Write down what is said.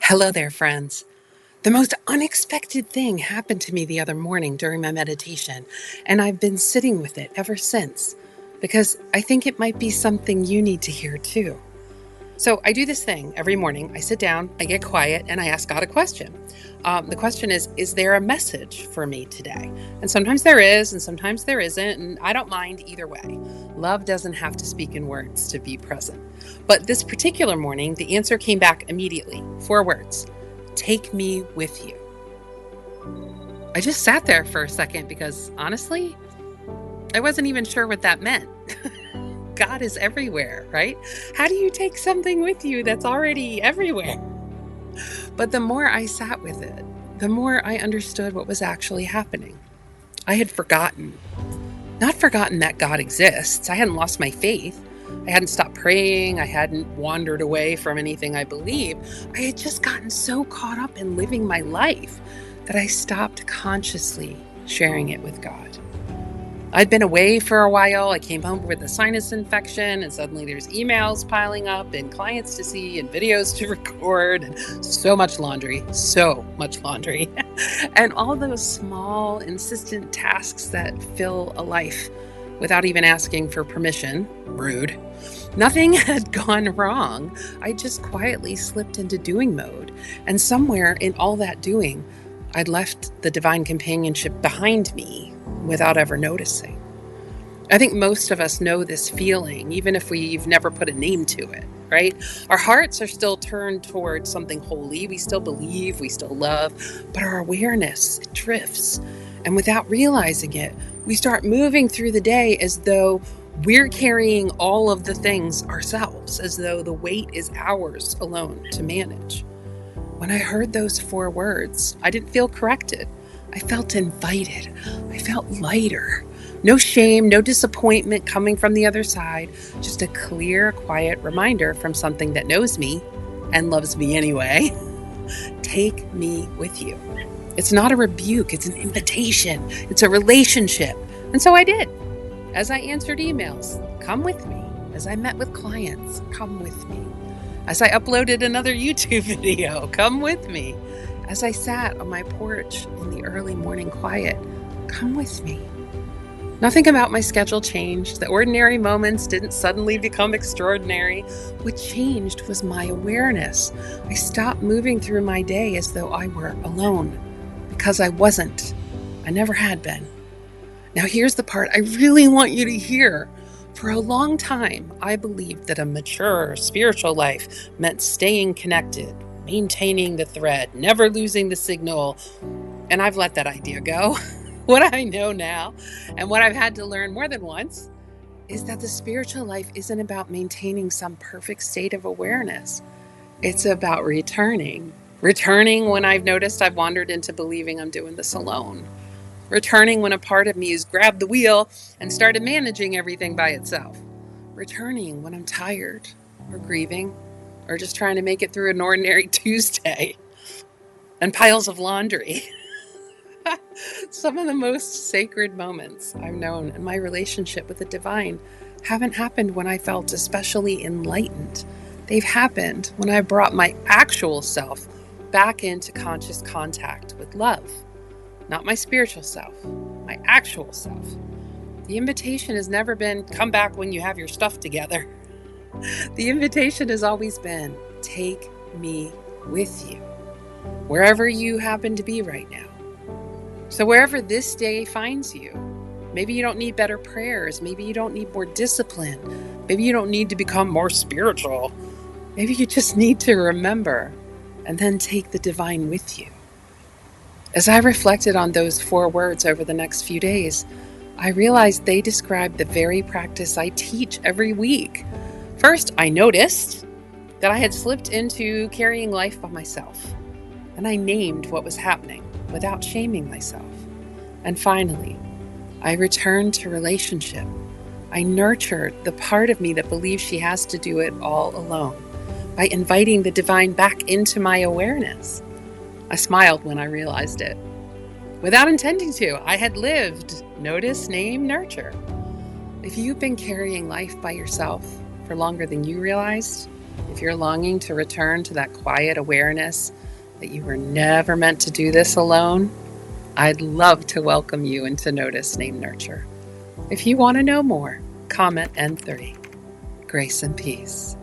Hello there, friends. The most unexpected thing happened to me the other morning during my meditation, and I've been sitting with it ever since because I think it might be something you need to hear too. So I do this thing every morning. I sit down, I get quiet, and I ask God a question. The question is there a message for me today? And sometimes there is, and sometimes there isn't, and I don't mind either way. Love doesn't have to speak in words to be present. But this particular morning, the answer came back immediately. 4 words. Take me with you. I just sat there for a second because honestly, I wasn't even sure what that meant. God is everywhere, right? How do you take something with you that's already everywhere? But the more I sat with it, the more I understood what was actually happening. I had forgotten. Not forgotten that God exists. I hadn't lost my faith. I hadn't stopped praying. I hadn't wandered away from anything I believed. I had just gotten so caught up in living my life that I stopped consciously sharing it with God. I'd been away for a while. I came home with a sinus infection, and suddenly there's emails piling up and clients to see and videos to record and so much laundry. And all those small, insistent tasks that fill a life without even asking for permission. Rude. Nothing had gone wrong. I just quietly slipped into doing mode. And somewhere in all that doing, I'd left the divine companionship behind me without ever noticing. I think most of us know this feeling, even if we've never put a name to it, right? Our hearts are still turned towards something holy. We still believe, we still love, but our awareness drifts. And without realizing it, we start moving through the day as though we're carrying all of the things ourselves, as though the weight is ours alone to manage. When I heard those 4 words, I didn't feel corrected. I felt invited. I felt lighter. No shame, no disappointment coming from the other side, just a clear, quiet reminder from something that knows me and loves me anyway. Take me with you. It's not a rebuke, it's an invitation. It's a relationship. And so I did. As I answered emails, come with me. As I met with clients, come with me. As I uploaded another YouTube video, come with me. As I sat on my porch in the early morning quiet, come with me. Nothing about my schedule changed. The ordinary moments didn't suddenly become extraordinary. What changed was my awareness. I stopped moving through my day as though I were alone, because I wasn't. I never had been. Now here's the part I really want you to hear. For a long time, I believed that a mature spiritual life meant staying connected, maintaining the thread, never losing the signal. And I've let that idea go. What I know now, and what I've had to learn more than once, is that the spiritual life isn't about maintaining some perfect state of awareness. It's about returning. Returning when I've noticed I've wandered into believing I'm doing this alone. Returning when a part of me has grabbed the wheel and started managing everything by itself. Returning when I'm tired or grieving or just trying to make it through an ordinary Tuesday and piles of laundry. Some of the most sacred moments I've known in my relationship with the divine haven't happened when I felt especially enlightened. They've happened when I brought my actual self back into conscious contact with love. Not my spiritual self, my actual self. The invitation has never been, come back when you have your stuff together. The invitation has always been, take me with you, wherever you happen to be right now. So wherever this day finds you, maybe you don't need better prayers, maybe you don't need more discipline, maybe you don't need to become more spiritual. Maybe you just need to remember and then take the divine with you. As I reflected on those 4 words over the next few days, I realized they describe the very practice I teach every week. First, I noticed that I had slipped into carrying life by myself, and I named what was happening without shaming myself. And finally, I returned to relationship. I nurtured the part of me that believes she has to do it all alone by inviting the divine back into my awareness. I smiled when I realized it. Without intending to, I had lived, notice, name, nurture. If you've been carrying life by yourself for longer than you realized, If you're longing to return to that quiet awareness that you were never meant to do this alone, I'd love to welcome you into Notice, Name, Nurture. If you want to know more, comment N3. Grace and peace.